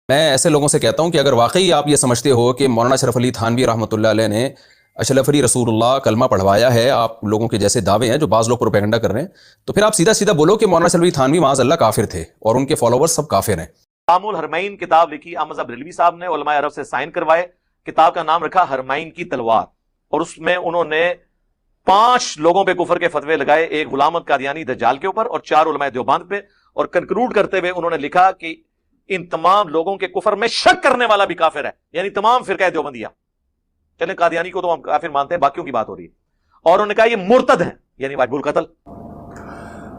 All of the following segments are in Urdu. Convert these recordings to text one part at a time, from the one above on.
میں ایسے لوگوں سے کہتا ہوں کہ اگر واقعی آپ یہ سمجھتے ہو کہ مولانا اشرف علی تھانوی رحمۃ اللہ علیہ نے اشرف علی رسول اللہ کلمہ پڑھوایا ہے، آپ لوگوں کے جیسے دعوے ہیں جو بعض لوگ پروپیگنڈا کر رہے ہیں، تو پھر آپ سیدھا بولو کہ مولانا اشرف علی تھانوی معاذ اللہ کافر تھے اور ان کے فالوورز سب کافر ہیں۔ تام الحرمین کتاب لکھی احمد بریلوی صاحب نے، علماء عرب سے سائن کروائے، کتاب کا نام رکھا حرمین کی تلوار، اور اس میں انہوں نے 5 لوگوں پہ کفر کے فتوے لگائے، ایک غلام احمد قادیانی دجال کے اوپر اور 4 علماء دیوبند پہ، اور کنکلوڈ کرتے ہوئے انہوں نے لکھا کہ ان تمام لوگوں کے کفر میں شک کرنے والا بھی کافر ہے، یعنی تمام فرقہ دیوبندیہ۔ چلیں قادیانی کو تو ہم کافر مانتے ہیں، باقیوں کی بات ہو رہی ہے، اور انہوں نے کہا یہ مرتد ہیں، یعنی واجب القتل۔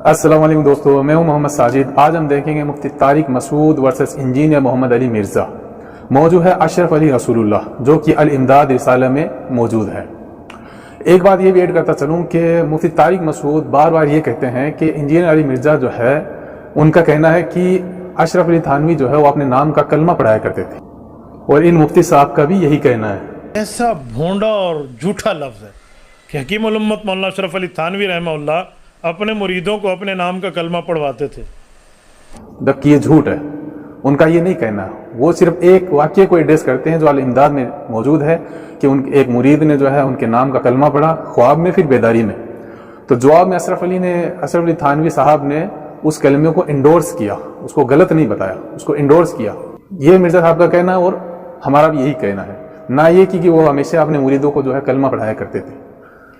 السلام علیکم دوستو، میں ہوں محمد ساجد۔ آج ہم دیکھیں گے مفتی طارق مسعود ورسس انجینئر محمد علی مرزا۔ موضوع ہے اشرف علی رسول اللہ، جو کہ الامداد رسالہ میں موجود ہے۔ ایک بات یہ بھی ایڈ کرتا چلوں کہ مفتی طارق مسعود بار بار یہ کہتے ہیں کہ انجینئر علی مرزا جو ہے، ان کا کہنا ہے کہ اشرف علی تھانوی جو ہے وہ اپنے نام کا کلمہ پڑھایا کرتے تھے، اور ان مفتی صاحب کا بھی یہی کہنا ہے۔ ایسا بھونڈا اور جھوٹا لفظ ہے کہ حکیم الامت مولانا اشرف علی تھانوی رحمہ اللہ اپنے مریدوں کو اپنے نام کا کلمہ پڑھواتے تھے، جبکہ یہ جھوٹ ہے، ان کا یہ نہیں کہنا۔ وہ صرف ایک واقعے کو ایڈریس کرتے ہیں جو الامداد میں موجود ہے کہ ایک مرید نے جو ہے ان کے نام کا کلمہ پڑھا، خواب میں پھر بیداری میں۔ تو جواب میں اشرف علی تھانوی صاحب نے اس کلمے کو انڈورس کیا، اس کو غلط نہیں بتایا، اس کو انڈورس کیا۔ یہ مرزا صاحب کا کہنا ہے اور ہمارا بھی یہی کہنا ہے، نہ یہ کہ وہ ہمیشہ اپنے مریدوں کو جو ہے کلمہ پڑھایا کرتے تھے۔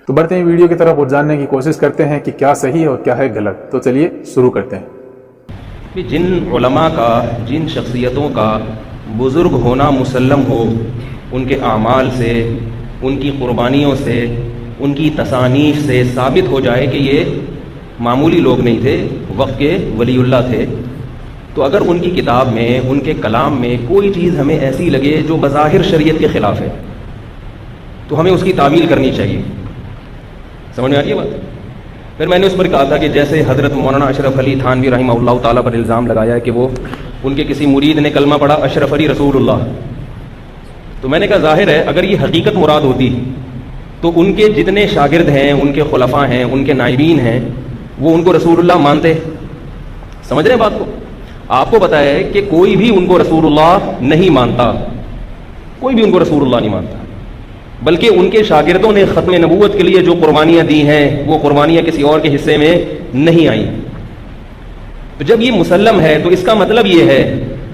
تو بڑھتے ہیں ویڈیو کی طرف اور جاننے کی کوشش کرتے ہیں کہ کیا صحیح ہے اور کیا ہے غلط۔ تو چلیے شروع کرتے ہیں۔ جن علماء کا، جن شخصیتوں کا بزرگ ہونا مسلم ہو، ان کے اعمال سے، ان کی قربانیوں سے، ان کی تصانیف سے ثابت ہو جائے کہ یہ معمولی لوگ نہیں تھے، وقت کے ولی اللہ تھے، تو اگر ان کی کتاب میں، ان کے کلام میں کوئی چیز ہمیں ایسی لگے جو بظاہر شریعت کے خلاف ہے، تو ہمیں اس کی تعویل کرنی چاہیے۔ سمجھ میں آ رہی ہے بات؟ پھر میں نے اس پر کہا تھا کہ جیسے حضرت مولانا اشرف علی تھانوی رحمہ اللہ تعالیٰ پر الزام لگایا ہے کہ وہ ان کے کسی مرید نے کلمہ پڑھا اشرف علی رسول اللہ، تو میں نے کہا ظاہر ہے اگر یہ حقیقت مراد ہوتی تو ان کے جتنے شاگرد ہیں، ان کے خلفاء ہیں، ان کے نائبین ہیں، وہ ان کو رسول اللہ مانتے۔ سمجھ رہے ہیں بات کو؟ آپ کو پتا ہے کہ کوئی بھی ان کو رسول اللہ نہیں مانتا، کوئی بھی ان کو رسول اللہ نہیں مانتا، بلکہ ان کے شاگردوں نے ختم نبوت کے لیے جو قربانیاں دی ہیں وہ قربانیاں کسی اور کے حصے میں نہیں آئیں۔ تو جب یہ مسلم ہے تو اس کا مطلب یہ ہے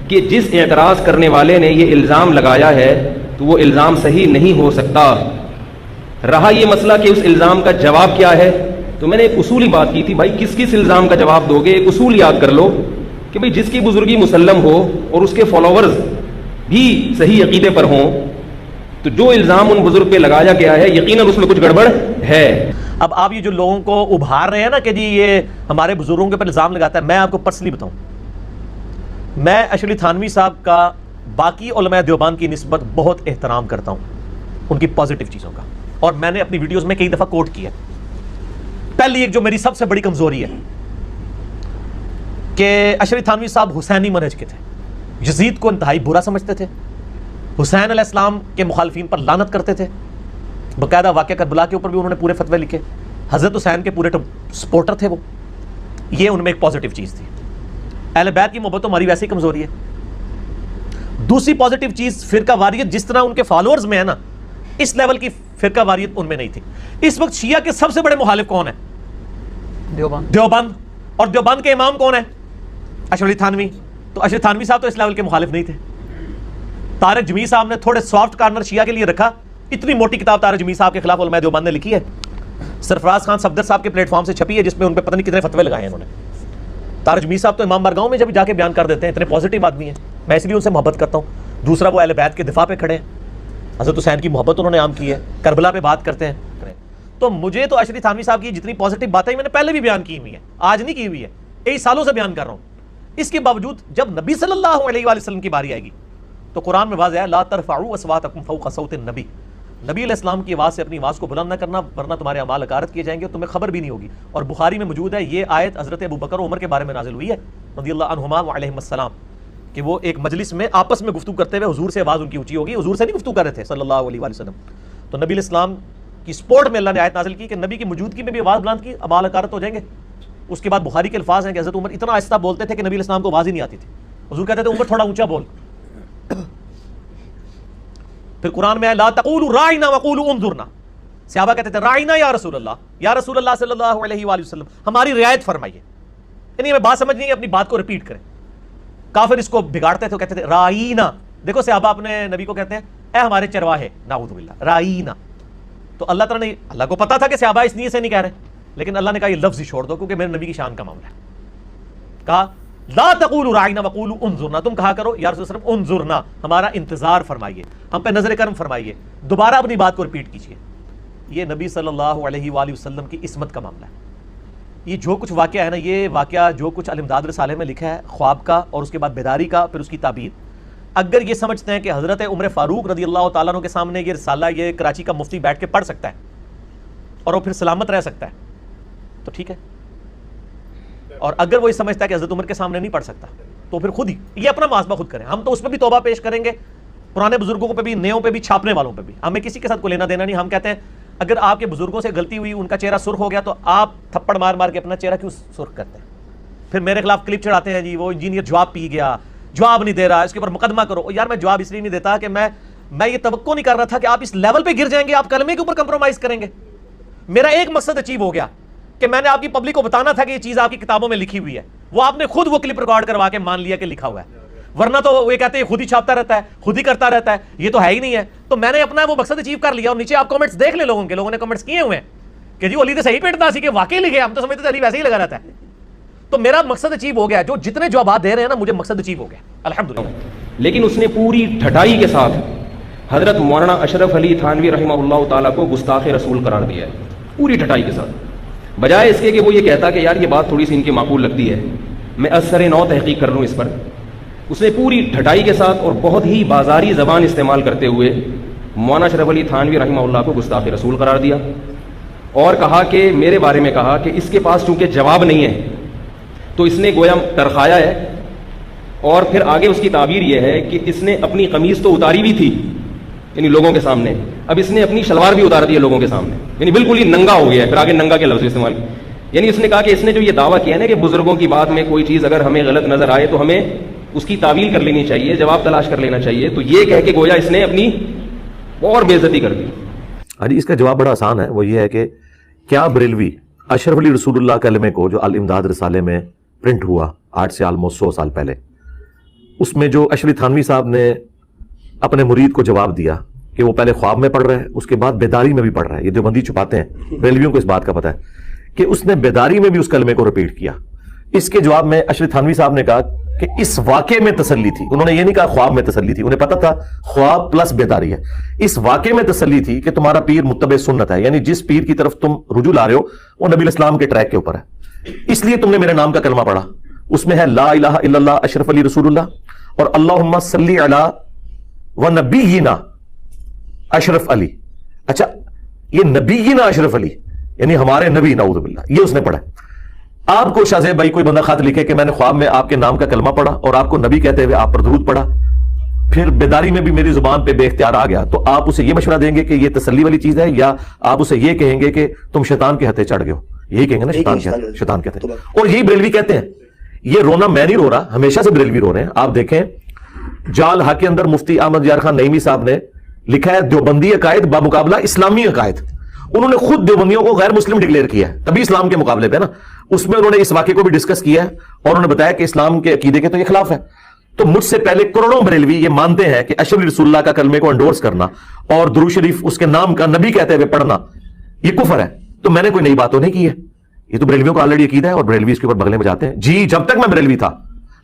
کہ جس اعتراض کرنے والے نے یہ الزام لگایا ہے تو وہ الزام صحیح نہیں ہو سکتا۔ رہا یہ مسئلہ کہ اس الزام کا جواب کیا ہے، تو میں نے ایک اصولی بات کی تھی، بھائی کس کس الزام کا جواب دو گے؟ ایک اصول یاد کر لو کہ بھائی جس کی بزرگی مسلم ہو اور اس کے فالوورز بھی صحیح عقیدے پر ہوں، تو جو الزام ان بزرگ پہ لگایا گیا ہے یقیناً اس میں کچھ گڑبڑ ہے۔ اب آپ یہ جو لوگوں کو ابھار رہے ہیں نا کہ جی یہ ہمارے بزرگوں کے پر الزام لگاتا ہے، میں آپ کو پرسنلی بتاؤں، میں اشرف علی تھانوی صاحب کا باقی علماء دیوبند کی نسبت بہت احترام کرتا ہوں، ان کی پازیٹیو چیزوں کا، اور میں نے اپنی ویڈیوز میں کئی دفعہ کوٹ کیا۔ پہلی ایک جو میری سب سے بڑی کمزوری ہے کہ اشرف علی تھانوی صاحب حسینی منہج کے تھے، یزید کو انتہائی برا سمجھتے تھے، حسین علیہ السلام کے مخالفین پر لعنت کرتے تھے، باقاعدہ واقعہ کربلا کے اوپر بھی انہوں نے پورے فتوے لکھے، حضرت حسین کے پورے سپورٹر تھے وہ۔ یہ ان میں ایک پازیٹیو چیز تھی۔ اہل بیت کی محبت ہماری ویسے ہی کمزوری ہے۔ دوسری پازیٹیو چیز فرقہ واریت جس طرح ان کے فالوورز میں ہے نا، اس لیول کی فرقہ واریت ان میں نہیں تھی۔ اس وقت شیعہ کے سب سے بڑے مخالف کون ہیں؟ دیوبند۔ اور دیوبند کے امام کون ہیں؟ اشرف علی تھانوی۔ تو اشرف تھانوی صاحب تو اس لیول کے مخالف نہیں تھے۔ طارق جمیع صاحب نے تھوڑے سافٹ کارنر شیعہ کے لیے رکھا، اتنی موٹی کتاب طارق جمیع صاحب کے خلاف علماء دیوبند نے لکھی ہے، سرفراز خان صفدر صاحب کے پلیٹ فارم سے چھپی ہے، جس میں ان پہ پتہ نہیں کتنے فتوے لگائے ہیں انہوں نے۔ طارق جمیع صاحب تو امام بارگاہوں میں جب جا کے بیان کر دیتے ہیں، اتنے پازیٹیو آدمی ہیں، میں اس لیے ان سے محبت کرتا ہوں۔ دوسرا وہ اہل بیت کے دفاع پہ کھڑے ہیں، حضرت حسین کی محبت انہوں نے عام کی ہے، کربلا پہ بات کرتے ہیں۔ تو مجھے تو اشرف تھانوی صاحب کی جتنی پازیٹیو باتیں میں نے پہلے بھی بیان کی ہوئی ہیں، آج نہیں کی ہوئی ہے، کئی سالوں سے بیان کر رہا ہوں۔ اس کے باوجود جب نبی صلی اللہ علیہ وآلہ وسلم کی باری آئے گی تو قرآن میں واضح ہے، لا ترفعوا اصواتکم فوق صوت النبی، نبی علیہ السلام کی آواز سے اپنی آواز کو بلند نہ کرنا ورنہ تمہارے اعمال اکارت کیے جائیں گے اور تمہیں خبر بھی نہیں ہوگی۔ اور بخاری میں موجود ہے، یہ آیت حضرت ابوبکر و عمر کے بارے میں نازل ہوئی ہے رضی اللہ عنہما وعلیہم السلام، کہ وہ ایک مجلس میں آپس میں گفتگو کرتے ہوئے حضور سے آواز ان کی اونچی ہوگی، حضور سے نہیں گفتگو کر رہے تھے صلی اللہ علیہ وآلہ وسلم۔ تو نبی علیہ السلام کی سپورٹ میں اللہ نے آیت نازل کی کہ نبی کی موجودگی میں بھی آواز بلند کی، اعمال اکارت ہو جائیں گے۔ اس کے بعد بخاری کے الفاظ ہیں کہ حضرت عمر اتنا آہستہ بولتے تھے کہ نبی علیہ السلام کو آواز ہی نہیں آتی تھی، حضور کہتے تھے عمر تھوڑا اونچا بول، پھر قرآن میں ہے لا تقولوا راعنا وقولوا انظرنا. صحابہ کہتے تھے راعنا یا رسول اللہ صلی اللہ علیہ وآلہ وسلم ہماری رعایت فرمائیے. یعنی ہمیں بات سمجھ نہیں ہے، اپنی بات کو ریپیٹ کریں. کافر اس کو بگاڑتے تھے، کہتے تھے رائینا. دیکھو صحابہ اپنے نبی کو کہتے ہیں اے ہمارے چرواہے، نعوذ باللہ، رائینا. تو اللہ تعالیٰ نے، اللہ کو پتا تھا کہ صحابہ اس نیت سے نہیں کہہ رہے، لیکن اللہ نے کہا یہ لفظ ہی چھوڑ دو کیونکہ میرے نبی کی شان کا معاملہ ہے. کہا لا تقولوا راعنا وقولوا انظرنا، تم کہا کرو یا رسول اللہ انظرنا، ہمارا انتظار فرمائیے، ہم پہ نظر کرم فرمائیے، دوبارہ اپنی بات کو ریپیٹ کیجیے. یہ نبی صلی اللہ علیہ وآلہ وسلم کی عصمت کا معاملہ ہے. یہ جو کچھ واقعہ ہے نا، یہ واقعہ جو کچھ الامداد رسالے میں لکھا ہے خواب کا اور اس کے بعد بیداری کا، پھر اس کی تعبیر، اگر یہ سمجھتے ہیں کہ حضرت عمر فاروق رضی اللہ تعالیٰ عنہ کے سامنے یہ رسالہ یہ کراچی کا مفتی بیٹھ کے پڑھ سکتا ہے اور وہ پھر سلامت رہ سکتا ہے تو ٹھیک ہے، اور اگر وہ یہ سمجھتا ہے کہ حضرت عمر کے سامنے نہیں پڑھ سکتا تو پھر خود ہی یہ اپنا محاسبہ خود کریں. ہم تو اس پہ بھی توبہ پیش کریں گے، پرانے بزرگوں پہ بھی، نیوں پہ بھی، چھاپنے والوں پہ بھی. ہمیں کسی کے ساتھ کوئی لینا دینا نہیں. ہم کہتے ہیں اگر آپ کے بزرگوں سے غلطی ہوئی، ان کا چہرہ سرخ ہو گیا تو آپ تھپڑ مار مار کے اپنا چہرہ کیوں سرخ کرتے ہیں؟ پھر میرے خلاف کلپ چڑھاتے ہیں جی وہ انجینئر جواب پی گیا، جواب نہیں دے رہا، اس کے اوپر مقدمہ کرو. یار میں جواب اس لیے نہیں دیتا کہ میں یہ توقع نہیں کر رہا تھا کہ آپ اس لیول پہ گر جائیں گے، آپ کلمے کے اوپر کمپرومائز کریں گے. میرا ایک مقصد اچیو ہو گیا کہ میں نے آپ کی پبلک کو بتانا تھا کہ یہ چیز آپ کی کتابوں میں لکھی ہوئی ہے. وہ آپ نے خود وہ کلپ ریکارڈ کروا کے مان لیا کہ لکھا ہوا ہے، ورنہ تو وہ کہتے ہیں خود ہی چھاپتا رہتا ہے، خود ہی کرتا رہتا ہے، یہ تو ہے ہی نہیں ہے. تو میں نے اپنا وہ مقصد اچیو کر لیا. اور نیچے آپ کمنٹس دیکھ لیں، لوگوں نے کمنٹس کیے ہوئے ہیں کہ جی علی تو صحیح پیٹتا سی کہ واقعی لکھے، ہم تو سمجھتے تھے علی ویسے ہی لگا رہتا ہے. تو میرا مقصد اچیو ہو گیا. جو جتنے جوابات دے رہے ہیں نا، مجھے مقصد اچیو ہو گیا الحمدللہ. لیکن اس نے پوری ٹھٹائی کے ساتھ حضرت مولانا اشرف علی تھانوی رحمہ اللہ تعالیٰ کو گستاخ رسول قرار دیا ہے، پوری ٹھٹائی کے ساتھ. بجائے اس کے کہ وہ یہ کہتا کہ یار یہ بات تھوڑی سی ان کی معقول لگتی ہے، میں اثر نو تحقیق کر لوں اس پر، اس نے پوری ٹھٹائی کے ساتھ اور بہت ہی بازاری زبان استعمال کرتے ہوئے مولانا اشرف علی تھانوی رحمہ اللہ کو گستاخ رسول قرار دیا اور کہا کہ میرے بارے میں کہا کہ اس کے پاس چونکہ جواب نہیں ہے تو اس نے گویا ترخایا ہے. اور پھر آگے اس کی تعبیر یہ ہے کہ اس نے اپنی قمیض تو اتاری بھی تھی یعنی لوگوں کے سامنے، اب اس نے اپنی شلوار بھی اتار دی ہے لوگوں کے سامنے، یعنی بالکل ہی ننگا ہو گیا ہے. پھر آگے ننگا کے لفظ استعمال، یعنی اس نے کہا کہ اس نے جو یہ دعویٰ کیا ہے نا کہ بزرگوں کی بات میں کوئی چیز اگر ہمیں غلط نظر آئے تو ہمیں اس کی تعویل کر لینی چاہیے، جواب تلاش کر لینا چاہیے. تو یہ کہہ کے گویا اس نے اپنی اور بے عزتی کر دی. جی اس کا جواب بڑا آسان ہے. وہ یہ ہے کہ کیا بریلوی اشرف علی رسول اللہ کلمے کو جو الامداد رسالے میں پرنٹ ہوا آج سے آلموسٹ 100 سال پہلے، اس میں جو اشرف تھانوی صاحب نے اپنے مرید کو جواب دیا کہ وہ پہلے خواب میں پڑھ رہے ہیں، اس کے بعد بیداری میں بھی پڑھ رہا ہے. یہ دیوبندی چھپاتے ہیں، بریلویوں کو اس بات کا پتہ ہے کہ اس نے بیداری میں بھی اس کلمے کو ریپیٹ کیا. اس کے جواب میں اشرف تھانوی صاحب نے کہا کہ اس واقعے میں تسلی تھی. انہوں نے یہ نہیں کہا خواب میں تسلی تھی، انہیں پتا تھا خواب پلس بیداری ہے. اس واقعے میں تسلی تھی کہ تمہارا پیر متبع سنت ہے، یعنی جس پیر کی طرف تم رجوع لا رہے ہو وہ نبی الاسلام کے ٹریک کے اوپر ہے، اس لیے تم نے میرے نام کا کلمہ پڑھا. اس میں ہے لا الہ الا اللہ اشرف علی رسول اللہ اور اللہم صلی علی و نبینا اشرف علی. اچھا یہ نبینا اشرف علی یعنی ہمارے نبی، نعوذ باللہ، یہ اس نے پڑھا. آپ کو شاہ زیب بھائی کوئی بندہ خط لکھے کہ میں نے خواب میں آپ کے نام کا کلمہ پڑھا اور آپ کو نبی کہتے ہوئے آپ پر درود پڑھا، پھر بیداری میں بھی میری زبان پہ بے اختیار آ گیا، تو آپ اسے یہ مشورہ دیں گے کہ یہ تسلی والی چیز ہے، یا آپ اسے یہ کہیں گے کہ تم شیطان کے ہتھے چڑھ گئے ہو؟ یہی کہیں گے نا، شیطان کے ہتھے. اور یہی بریلوی کہتے ہیں. یہ رونا میں نہیں رو رہا، ہمیشہ سے بریلوی رو رہے ہیں. آپ دیکھیں جال حق کے اندر مفتی احمد یار خان نعیمی صاحب نے لکھا ہے دیوبندی عقائد بمقابلہ اسلامی عقائد. انہوں نے خود دیوبندیوں کو غیر مسلم ڈکلیئر کیا ہے، تبھی اسلام کے مقابلے پہ نا. اس میں انہوں نے اس واقعے کو بھی ڈسکس کیا ہے اور انہوں نے بتایا کہ اسلام کے عقیدے کے تو یہ خلاف ہے. تو مجھ سے پہلے کروڑوں بریلوی یہ مانتے ہیں کہ اشرف رسول اللہ کا کلمے کو انڈورس کرنا اور درود شریف اس کے نام کا نبی کہتے ہوئے پڑھنا یہ کفر ہے. تو میں نے کوئی نئی بات تو نہیں کی ہے، یہ تو بریلویوں کا آلریڈی عقیدہ ہے اور بریلوی اس کے اوپر بغلیں بجاتے ہیں. جی جب تک میں بریلوی تھا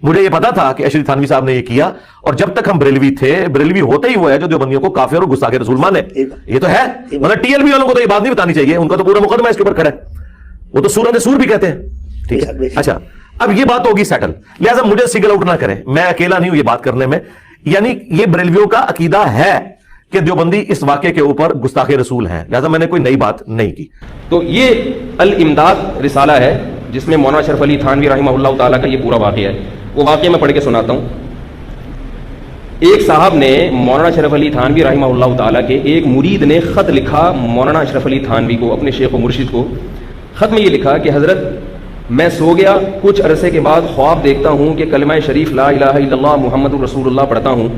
مجھے یہ پتا تھا کہ اشرف تھانوی صاحب نے یہ کیا، اور جب تک ہم بریلوی تھے، بریلوی ہوتے ہی وہ ہے جو دیوبندیوں کو کافر اور گستاخ رسول مانے. یہ تو ہے، مطلب ٹی ایل بی والوں کو تو یہ بات نہیں بتانی چاہیے، ان کا تو پورا مقدمہ اس کے اوپر کھڑا ہے، وہ تو سورہ سور بھی کہتے ہیں. ٹھیک ہے، اچھا اب یہ بات ہوگی سیٹل، لہٰذا مجھے سنگل آؤٹ نہ کریں، میں اکیلا نہیں ہوں یہ بات کرنے میں. یعنی یہ بریلویوں کا عقیدہ ہے کہ دیوبندی اس واقعے کے اوپر گستاخ رسول ہیں، لہٰذا میں نے کوئی نئی بات نہیں کی. تو یہ الامداد رسالہ ہے جس میں مولانا اشرف علی تھانوی رحمہ اللہ تعالیٰ کا یہ پورا واقعہ ہے. وہ واقعہ میں پڑھ کے سناتا ہوں. ایک صاحب نے مولانا اشرف علی تھانوی رحمہ اللہ تعالیٰ کے ایک مرید نے خط لکھا مولانا اشرف علی تھانوی کو، اپنے شیخ و مرشد کو. خط میں یہ لکھا کہ حضرت میں سو گیا، کچھ عرصے کے بعد خواب دیکھتا ہوں کہ کلمہ شریف لا الہ الا اللہ محمد الرسول اللہ پڑھتا ہوں،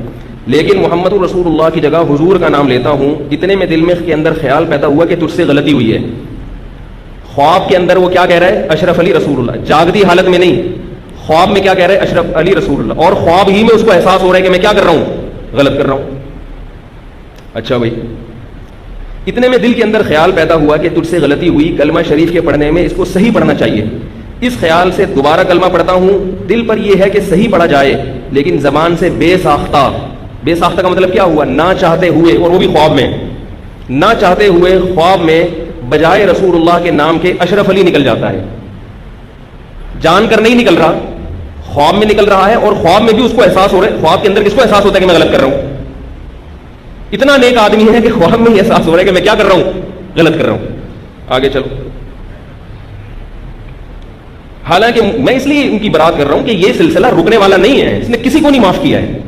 لیکن محمد رسول اللہ کی جگہ حضور کا نام لیتا ہوں، اتنے میں دل میں کے اندر خیال پیدا ہوا کہ تجھ سے غلطی ہوئی ہے. خواب کے اندر وہ کیا کہہ رہا ہے؟ اشرف علی رسول اللہ. جاگتی حالت میں نہیں، خواب میں کیا کہہ رہا ہے؟ اشرف علی رسول اللہ. اور خواب ہی میں اس کو احساس ہو رہا ہے کہ میں کیا کر رہا ہوں؟ غلط کر رہا ہوں. اچھا بھائی، اتنے میں دل کے اندر خیال پیدا ہوا کہ تجھ سے غلطی ہوئی، کلمہ شریف کے پڑھنے میں اس کو صحیح پڑھنا چاہیے. اس خیال سے دوبارہ کلمہ پڑھتا ہوں. دل پر یہ ہے کہ صحیح پڑھا جائے، لیکن زبان سے بے ساختہ. بے ساختہ کا مطلب کیا ہوا؟ نہ چاہتے ہوئے، اور وہ بھی خواب میں. نہ چاہتے ہوئے خواب میں بجائے رسول اللہ کے نام کے اشرف علی نکل جاتا ہے. جان کر نہیں نکل رہا، خواب میں نکل رہا ہے، اور خواب میں بھی اس کو احساس ہو رہا ہے. خواب کے اندر کس کو احساس ہوتا ہے کہ میں غلط کر رہا ہوں؟ اتنا نیک آدمی ہے کہ خواب میں یہ احساس ہو رہا ہے کہ میں کیا کر رہا ہوں؟ غلط کر رہا ہوں. آگے چلو. حالانکہ میں اس لیے ان کی برات کر رہا ہوں کہ یہ سلسلہ رکنے والا نہیں ہے، اس نے کسی کو نہیں معاف کیا ہے.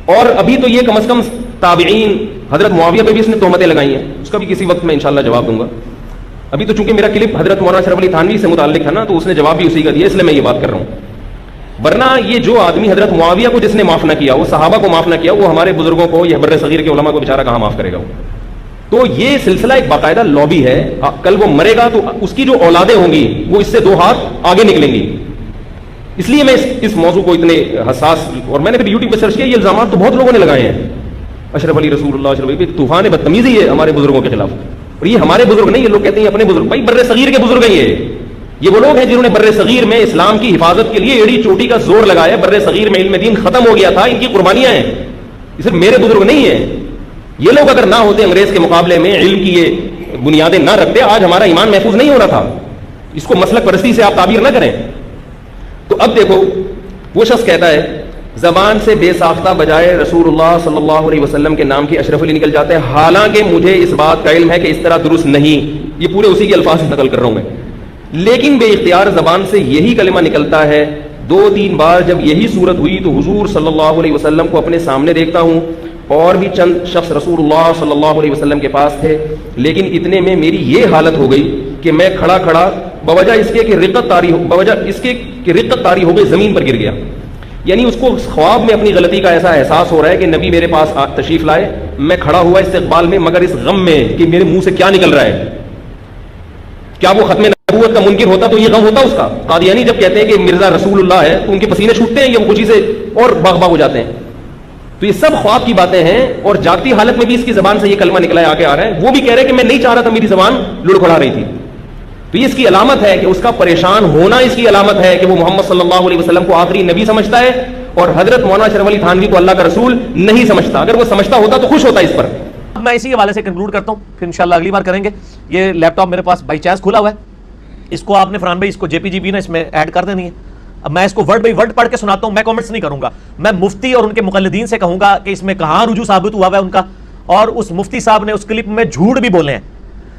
اور ابھی تو یہ کم از کم تابعین، حضرت معاویہ پہ بھی اس نے تہمتیں لگائی ہیں، اس کا بھی کسی وقت میں انشاءاللہ جواب دوں گا. ابھی تو چونکہ میرا کلپ حضرت مولانا اشرف علی تھانوی سے متعلق ہے نا، تو اس نے جواب بھی اسی کا دیا، اس لیے میں یہ بات کر رہا ہوں. ورنہ یہ جو آدمی حضرت معاویہ کو جس نے معاف نہ کیا، وہ صحابہ کو معاف نہ کیا، وہ ہمارے بزرگوں کو یا بر صغیر کے علماء کو بیچارہ کہاں معاف کرے گا؟ تو یہ سلسلہ ایک باقاعدہ لابی ہے. کل وہ مرے گا تو اس کی جو اولادیں ہوں گی وہ اس سے 2 ہاتھ آگے نکلیں گی. اس لیے میں اس موضوع کو اتنے حساس، اور میں نے پھر یوٹیوب پہ سرچ کیا، یہ الزامات تو بہت لوگوں نے لگائے ہیں. اشرف علی رسول اللہ، اشرف علی طوفان بدتمیزی ہے ہمارے بزرگوں کے خلاف. اور یہ ہمارے بزرگ نہیں، یہ لوگ کہتے ہیں اپنے بزرگ. بھائی بر صغیر کے بزرگ ہیں یہ وہ لوگ ہیں جنہوں نے بر صغیر میں اسلام کی حفاظت کے لیے ایڑی چوٹی کا زور لگایا. بر صغیر میں علم دین ختم ہو گیا تھا، ان کی قربانیاں ہیں. یہ صرف میرے بزرگ نہیں ہیں. یہ لوگ اگر نہ ہوتے، انگریز کے مقابلے میں علم کی یہ بنیادیں نہ رکھتے، آج ہمارا ایمان محفوظ نہیں ہو رہا تھا. اس کو مسلک پرستی سے آپ تعبیر نہ کریں. تو اب دیکھو، وہ شخص کہتا ہے زبان سے بے ساختہ بجائے رسول اللہ صلی اللہ علیہ وسلم کے نام کے اشرف علی نکل جاتے ہیں. حالانکہ مجھے اس بات کا علم ہے کہ اس طرح درست نہیں. یہ پورے اسی کے الفاظ سے نقل کر رہا ہوں میں. لیکن بے اختیار زبان سے یہی کلمہ نکلتا ہے. 2-3 بار جب یہی صورت ہوئی تو حضور صلی اللہ علیہ وسلم کو اپنے سامنے دیکھتا ہوں. اور بھی چند شخص رسول اللہ صلی اللہ علیہ وسلم کے پاس تھے. لیکن اتنے میں میری یہ حالت ہو گئی کہ میں کھڑا کھڑا بوجہ اس کے کہ رقت طاری ہو گئی، زمین پر گر گیا. یعنی اس کو خواب میں اپنی غلطی کا ایسا احساس ہو رہا ہے کہ نبی میرے پاس تشریف لائے، میں کھڑا ہوا استقبال میں، مگر اس غم میں کہ میرے منہ سے کیا نکل رہا ہے. کیا وہ ختم نبوت کا منکر ہوتا تو یہ غم ہوتا اس کا؟ قادیانی جب کہتے ہیں کہ مرزا رسول اللہ ہے تو ان کے پسینے چھوٹتے ہیں یا وہ خوشی سے اور باغ باغ ہو جاتے ہیں؟ تو یہ سب خواب کی باتیں ہیں. اور جاگتی حالت میں بھی اس کی زبان سے یہ کلمہ نکلا ہے، آگے آ رہا ہے. وہ بھی کہہ رہے ہیں کہ میں نہیں چاہ رہا تھا، میری زبان لڑکھڑا رہی تھی. تو یہ اس کی علامت ہے کہ اس کا پریشان ہونا اس کی علامت ہے کہ وہ محمد صلی اللہ علیہ وسلم کو آخری نبی سمجھتا ہے، اور حضرت مولانا اشرف علی تھانوی کو اللہ کا رسول نہیں سمجھتا. اگر وہ سمجھتا ہوتا تو خوش ہوتا اس پر. میں اسی حوالے سے کنکلوڈ کرتا ہوں، پھر انشاءاللہ اگلی بار کریں گے. یہ لیپ ٹاپ میرے پاس بائی چانس کھلا ہوا ہے، اس کو آپ نے فرحان بھائی اس کو JPG نا اس میں ایڈ کر دینی ہے. اب میں اس کو ورڈ بائی ورڈ پڑھ کے سناتا ہوں. میں کامنٹس نہیں کروں گا، میں مفتی اور ان کے مقلدین سے کہوں گا کہ اس میں کہاں رجوع ثابت ہوا ہے ان کا. اور اس مفتی صاحب نے اس کلپ میں جھوٹ بھی بولے ہیں.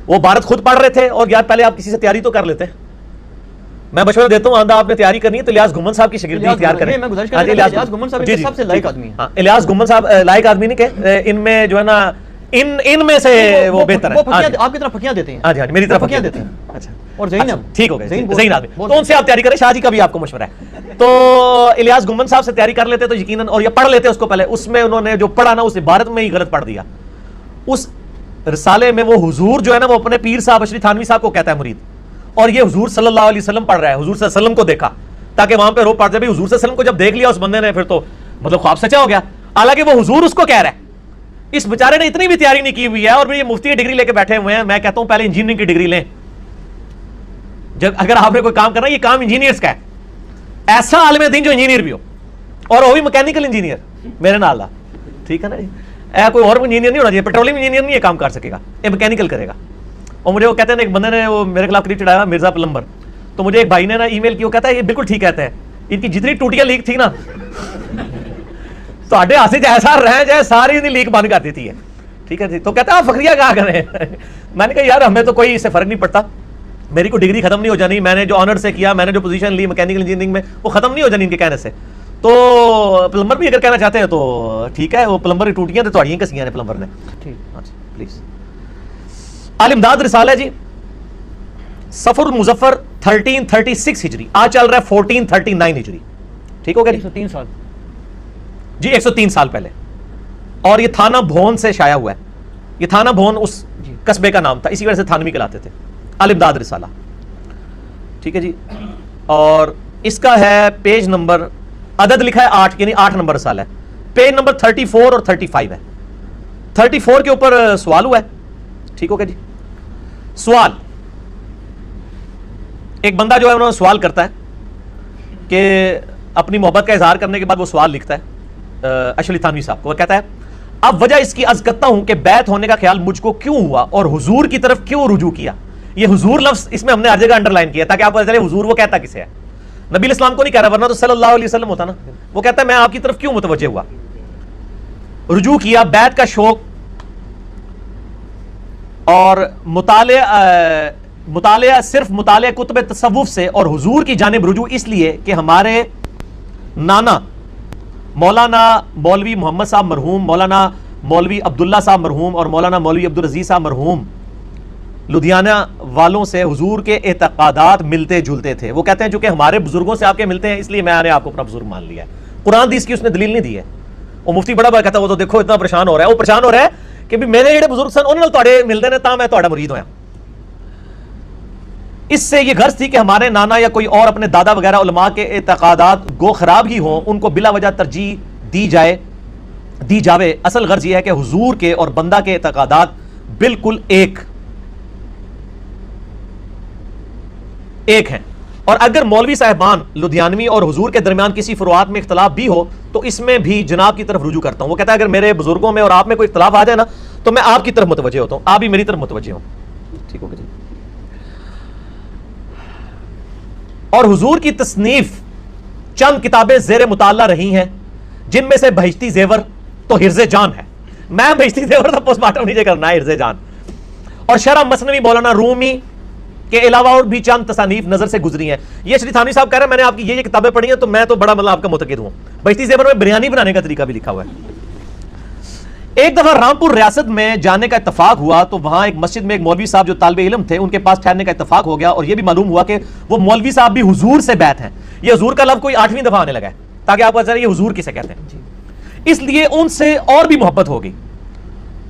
وہ بھارت خود پڑھ رہے تھے، اور یار پہلے آپ کسی سے تیاری تو کر لیتے. میں مشورہ دیتا ہوں آندہ آپ نے تیاری کرنی ہے تو الیاس گھمن صاحب کی شاگردی اختیار کریں. میں گزارش کرتا ہوں الیاس گھمن صاحب سب سے لائق آدمی ہیں. الیاس گھمن صاحب لائق آدمی نہیں کہ ان میں جو ہے نا ان میں سے وہ بہتر ہے. آپ کی طرف پھکیاں دیتے ہیں. ہاں جی میری طرف پھکیاں دیتے ہیں. اچھا اور ذہین ٹھیک ہو گیا، ذہین آدمی تو ان سے آپ تیاری کریں. شاہ جی کا بھی آپ کو مشورہ ہے. تو الیاس گھمن صاحب سے تیاری کر لیتے تو یقیناً، اور یہ پڑھ لیتے اس کو پہلے. اس میں انہوں نے جو پڑھا نا اس عبارت میں ہی غلط پڑھ دیا. اس رسالے میں وہ حضور جو ہے نا وہ اپنے پیر صاحب اشری تھانوی صاحب کو کہتا ہے مرید، اور یہ حضور صلی اللہ علیہ وسلم پڑھ رہا ہے. حضور صلی اللہ علیہ وسلم کو دیکھا تاکہ وہاں پہ رو پڑ جائے. حضور صلی اللہ علیہ وسلم کو جب دیکھ لیا اس بندے نے پھر تو مطلب خواب سچا ہو گیا. حالانکہ وہ حضور اس کو کہہ رہا ہے. اس بیچارے نے اتنی بھی تیاری نہیں کی ہوئی ہے، اور یہ مفتی کی ڈگری لے کے بیٹھے ہوئے ہیں. میں کہتا ہوں پہلے انجینئرنگ کی ڈگری لیں. جب اگر آپ نے کوئی کام کرنا، یہ کام انجینئرز کا ہے. ایسا عالم دین جو انجینئر بھی ہو، اور وہ بھی میکینیکل انجینئر میرے نال. ٹھیک ہے نا جی، کوئی اور انجینئر نہیں ہونا چاہیے. پیٹرولیم انجینئر نہیں یہ کام کر سکے گا، یہ میکینیکل کرے گا. اور مجھے وہ کہتے ہیں ایک بندے نے وہ میرے خلاف کلپ چڑھایا مرزا پلمبر، تو مجھے ایک بھائی نے نا ای میل کی، وہ کہتا ہے یہ بالکل ٹھیک کہتے ہیں، ان کی جتنی ٹوٹیاں لیک تھی نا تو ہاتھ سے جیسا رہ جائے ساری لیک بند کر دیتی ہے. ٹھیک ہے جی. تو کہتا ہے آپ فخریہ کہاں کریں. میں نے کہا یار ہمیں تو کوئی اس سے فرق نہیں پڑتا، میری کوئی ڈگری ختم نہیں ہو جانی، میں نے جو آنر سے کیا، میں نے جو پوزیشن لی میکینیکل انجینئرنگ میں، وہ ختم نہیں ہو جانی ان کے کہنے سے. تو پلمبر بھی اگر کہنا چاہتے ہیں تو ٹھیک ہے. وہ پلمبر کی ٹوٹیاں تو تھوڑی کسیاں نے پلمبر نے. پلیز الامداد رسالہ جی، صفر المظفر 1336 ہجری، آج چل رہا ہے 1439 ہجری. ٹھیک ہو گیا 103 سال جی، 103 سال پہلے. اور یہ تھانہ بھون سے شائع ہوا ہے. یہ تھانہ بھون اس قصبے کا نام تھا, اسی وجہ سے تھانوی کہلاتے تھے. الامداد رسالہ, ٹھیک ہے جی. اور اس کا ہے پیج نمبر, عدد لکھا ہے 8, یعنی 8 نمبر رسالہ ہے. پیج نمبر 34 اور 35 ہے. 34 کے اوپر سوال ہوا ہے, ٹھیک ہو گیا جی. سوال, ایک بندہ جو ہے انہوں نے سوال کرتا ہے کہ اپنی محبت کا اظہار کرنے کے بعد وہ سوال لکھتا ہے اشرف تھانوی صاحب کو. وہ کہتا ہے اب وجہ اس کی عرض کرتا ہوں کہ بیعت ہونے کا خیال مجھ کو کیوں ہوا اور حضور کی طرف کیوں رجوع کیا. یہ حضور لفظ اس میں ہم نے ہر جگہ انڈر لائن کیا تاکہ آپ کو پتہ چلے حضور وہ کہتا کسے ہے. نبی علیہ السلام کو نہیں کہہ رہا, ورنہ تو صلی اللہ علیہ وسلم ہوتا نا. وہ کہتا ہے میں آپ کی طرف کیوں متوجہ ہوا, رجوع کیا, بیعت کا شوق اور مطالعہ صرف مطالعہ کتب تصوف سے, اور حضور کی جانب رجوع اس لیے کہ ہمارے نانا مولانا مولوی محمد صاحب مرحوم, مولانا مولوی عبداللہ صاحب مرحوم اور مولانا مولوی عبدالعزیز صاحب مرحوم لدھیانہ والوں سے حضور کے اعتقادات ملتے جلتے تھے. وہ کہتے ہیں چونکہ ہمارے بزرگوں سے آپ کے ملتے ہیں اس لیے میں نے آپ کو اپنا بزرگ مان لیا ہے. قرآن حدیث کی اس نے دلیل نہیں دی ہے. وہ مفتی بڑا بڑا کہتا ہے وہ تو دیکھو اتنا پریشان ہو رہا ہے. وہ پریشان ہو رہا ہے کہ بھی میرے جڑے بزرگ سن انہوں نے تواڈے ملتے ہیں تا میں تواڈا مرید ہویا. اس سے یہ غرض تھی کہ ہمارے نانا یا کوئی اور اپنے دادا وغیرہ علماء کے اعتقادات گو خراب ہی ہوں, ان کو بلا وجہ ترجیح دی جاوے. اصل غرض یہ ہے کہ حضور کے اور بندہ کے اعتقادات بالکل ایک ہیں, اور اگر مولوی صاحبان لدھیانوی اور حضور کے درمیان کسی فروعات میں اختلاف بھی ہو تو اس میں بھی جناب کی طرف رجوع کرتا ہوں. وہ کہتا ہے اگر میرے بزرگوں میں اور آپ میں کوئی اختلاف آ جائے نا تو میں آپ کی طرف متوجہ ہوتا ہوں, آپ بھی میری طرف متوجہ ہوں. ٹھیک ہوگا جی. اور حضور کی تصنیف چند کتابیں زیر مطالعہ رہی ہیں جن میں سے بہشتی زیور تو حرز جان ہے. میں بہشتی زیور تو پوسٹ مارٹم نیچے کرنا ہے, حرز جان. اور شرح مثنوی مولانا رومی کے علاوہ اور بھی چند تصانیف نظر سے گزری ہیں. یہ اشرف تھانوی صاحب کہہ رہے ہیں میں نے آپ کی یہ کتابیں پڑھی ہیں تو میں تو بڑا مطلب آپ کا متقد ہوں. بہشتی زیور میں بریانی بنانے کا طریقہ بھی لکھا ہوا ہے. ایک دفعہ رامپور ریاست میں جانے کا اتفاق ہوا تو وہاں ایک مسجد میں ایک مولوی صاحب جو طالب علم تھے ان کے پاس ٹھہرنے کا اتفاق ہو گیا, اور یہ بھی معلوم ہوا کہ وہ مولوی صاحب بھی حضور سے بیعت ہیں. یہ حضور کا لفظ کوئی 8ویں دفعہ آنے لگا ہے تاکہ آپ کو پتہ چلے یہ حضور کسے کہتے ہیں. اس لیے ان سے اور بھی محبت ہو گئی.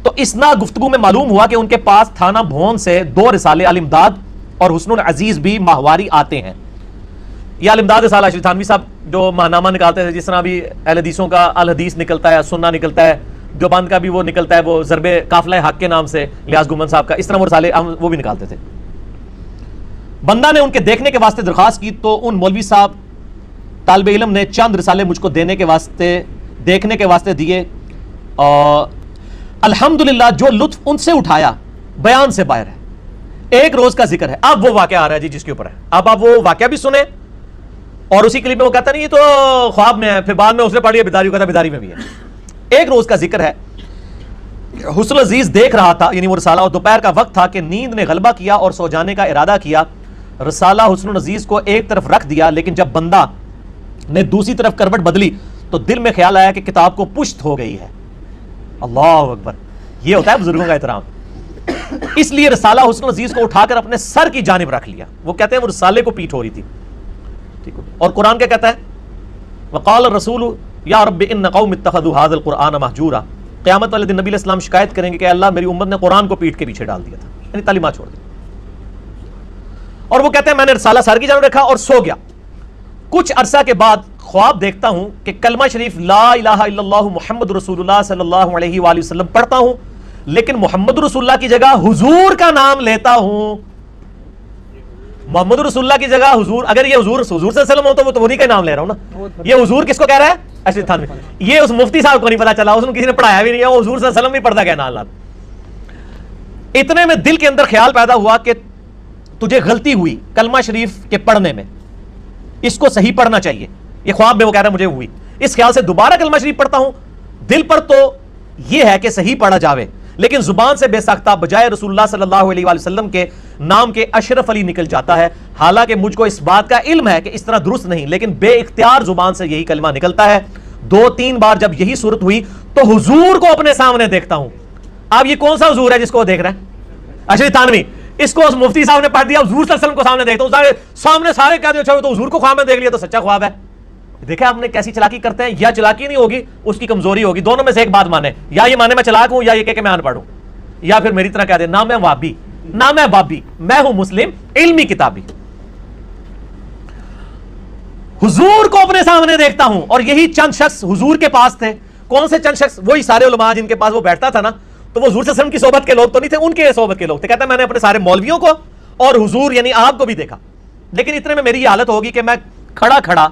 تو اسنا گفتگو میں معلوم ہوا کہ ان کے پاس تھانہ بھون سے 2 رسالے الامداد اور حسن العزیز بھی ماہواری آتے ہیں. یہ الامداد رسالہ اشرف تھانوی صاحب جو ماہنامہ نکالتے تھے, جس طرح بھی اہل حدیثوں کا الحدیث نکلتا ہے, سننا نکلتا ہے, جو بند کا بھی وہ نکلتا ہے, وہ ضرب قافلہ حق کے نام سے لیاز گمن صاحب کا, اس طرح وہ رسالے وہ بھی نکالتے تھے. بندہ نے ان کے دیکھنے کے واسطے درخواست کی تو ان مولوی صاحب طالب علم نے چند رسالے مجھ کو دینے کے واسطے دیکھنے کے واسطے دیے, اور الحمدللہ جو لطف ان سے اٹھایا بیان سے باہر ہے. ایک روز کا ذکر ہے. اب وہ واقعہ آ رہا ہے جی جس کے اوپر ہے. اب آپ وہ واقعہ بھی سنیں, اور اسی کلپ میں وہ کہتا نہیں یہ تو خواب میں ہے, پھر بعد میں اس نے پڑھ لیا بیداری, کہتا بیداری میں بھی ہے. ایک روز کا ذکر ہے. حسن عزیز دیکھ رہا تھا, یعنی وہ رسالہ, اور دوپہر کا وقت تھا کہ نیند نے غلبہ کیا اور سو جانے کا ارادہ کیا. رسالہ حسن عزیز کو ایک طرف رکھ دیا, لیکن جب بندہ نے دوسری طرف کروٹ بدلی تو دل میں خیال آیا کہ کتاب کو پشت ہو گئی ہے. اللہ اکبر, یہ ہوتا ہے بزرگوں کا احترام. اس لیے رسالہ حسن عزیز کو اٹھا کر اپنے سر کی جانب رکھ لیا. وہ کہتے ہیں وہ رسالے کو پیٹ ہو رہی تھی. ٹھیک ہے. اور قرآن کیا کہتا ہے, وقال الرسول یا رب ان قوم اتخذوا هذا القرآن مہجورا. قیامت والے دن نبی علیہ السلام شکایت کریں گے کہ اللہ میری امت نے قرآن کو پیٹ کے پیچھے ڈال دیا تھا, یعنی تعلیمات چھوڑ دی. اور وہ کہتے ہیں میں نے رسالہ سر کی جانب رکھا اور سو گیا. کچھ عرصہ کے بعد خواب دیکھتا ہوں کہ کلمہ شریف لا الہ الا اللہ محمد رسول اللہ صلی اللہ علیہ وآلہ وسلم پڑھتا ہوں, لیکن محمد رسول اللہ کی جگہ حضور کا نام لیتا ہوں. محمد رسول اللہ کی جگہ حضور, اگر یہ حضور صلی اللہ علیہ وسلم ہو تو وہ تو انہی کا نام لے رہا ہوں نا. یہ حضور کس کو کہہ رہا ہے, اشرف تھانوی. یہ اس مفتی صاحب کو نہیں پتا چلا, اس نے کسی نے پڑھایا بھی نہیں ہے, وہ حضور صلی اللہ علیہ وسلم بھی پڑھتا گیا نال. اتنے میں دل کے اندر خیال پیدا ہوا کہ تجھے غلطی ہوئی کلمہ شریف کے پڑھنے میں, اس کو صحیح پڑھنا چاہیے. یہ خواب میں وہ کہہ رہا ہے مجھے ہوئی. اس خیال سے دوبارہ کلمہ شریف پڑھتا ہوں. دل پر تو یہ ہے کہ صحیح پڑھا جاوے, لیکن زبان سے بے ساختہ بجائے رسول اللہ صلی اللہ علیہ وآلہ وسلم کے نام کے اشرف علی نکل جاتا ہے. حالانکہ مجھ کو اس بات کا علم ہے کہ اس طرح درست نہیں, لیکن بے اختیار زبان سے یہی کلمہ نکلتا ہے. 2-3 بار جب یہی صورت ہوئی تو حضور کو اپنے سامنے دیکھتا ہوں. اب یہ کون سا حضور ہے جس کو دیکھ رہا ہے, اشرف تھانوی. اس کو مفتی صاحب نے پڑھ دیا, حضور صلی اللہ علیہ وسلم کو سامنے دیکھتا ہوں. سامنے سارے کہہ دیں اچھا تو حضور کو خواب میں دیکھ لیا تو سچا خواب ہے. دیکھیں آپ نے کیسی چلاکی کرتے ہیں. یا چلاکی نہیں ہوگی, اس کی کمزوری ہوگی. دونوں میں سے ایک بات مانے, یا یہ مانے میں چلاک ہوں, یا یہ کہ میں ان پڑھ ہوں, یا پھر میری طرح کہہ دیں نہ میں وابی نہ میں بابی, میں ہوں مسلم علمی کتابی. حضور کو اپنے سامنے دیکھتا ہوں, اور یہی چند شخص حضور کے پاس تھے. کون سے چند شخص؟ وہی سارے علماء جن کے پاس وہ بیٹھتا تھا نا, تو وہ حضور صلی اللہ علیہ وسلم کی صحبت کے لوگ تو نہیں تھے, ان کے صحبت کے لوگ تھے. کہتا ہے میں نے اپنے سارے مولویوں کو اور حضور یعنی آپ کو بھی دیکھا, لیکن اتنے میں میری یہ حالت ہوگی کہ میں کھڑا کھڑا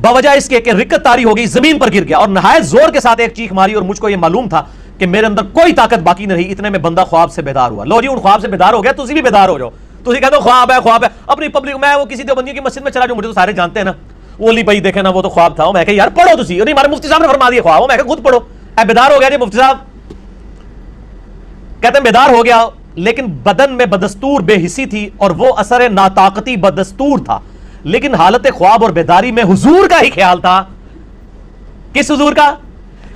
بوجہ اس کے کہ رکت طاری ہو گئی, زمین پر گر گیا, اور نہایت زور کے ساتھ ایک چیخ ماری, اور مجھ کو یہ معلوم تھا کہ میرے اندر کوئی طاقت باقی نہیں رہی. اتنے میں بندہ خواب سے بیدار ہوا. لو جی, ان خواب سے بیدار ہو گیا, تسی بھی بیدار ہو جاؤ. تسی کہتے ہو خواب ہے خواب ہے, اپنی پبلک میں وہ کسی دیوبندیوں کی مسجد میں چلا جاؤں, مجھے تو سارے جانتے ہیں نا, وہ علی بھائی دیکھے نا وہ تو خواب تھا. میں کہ یار پڑھو تسی, نہیں ہمارے مفتی صاحب نے فرما دیا خواب, میں کہ خود پڑھو. اے بیدار ہو گیا جی مفتی صاحب؟ کہتے ہیں بیدار ہو گیا, لیکن بدن میں بدستور بے حسی تھی, اور وہ اثر ناطاقتی بدستور تھا. لیکن حالت خواب اور بیداری میں حضور کا ہی خیال تھا. کس حضور کا؟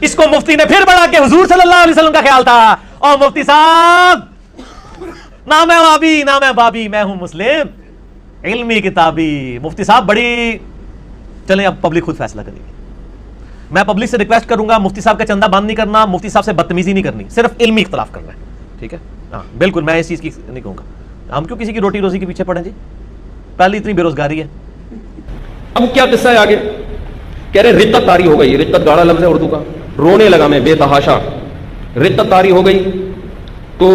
اس کو مفتی نے پھر بڑھا کے حضور صلی اللہ علیہ وسلم کا خیال تھا. اور مفتی صاحب نہ میں وابی نہ میں بابی, میں ہوں مسلم علمی کتابی. مفتی صاحب بڑی, چلیں اب پبلک خود فیصلہ کرے گی. میں پبلک سے ریکویسٹ کروں گا, مفتی صاحب کا چندہ بند نہیں کرنا, مفتی صاحب سے بدتمیزی نہیں کرنی, صرف علمی اختلاف کرنا ہے, ٹھیک ہے؟ ہاں بالکل, میں اس چیز کی نہیں کہوں گا. ہم کیوں کسی کی روٹی روزی کے پیچھے پڑیں جی؟ پہلی اتنی بے روزگاری ہے. اب کیا قصہ ہے آگے؟ کہہ رہے رقت طاری ہو گئی. رقت گاڑا لفظ ہے اردو کا, رونے لگا میں بے تحاشا. رقت طاری ہو گئی تو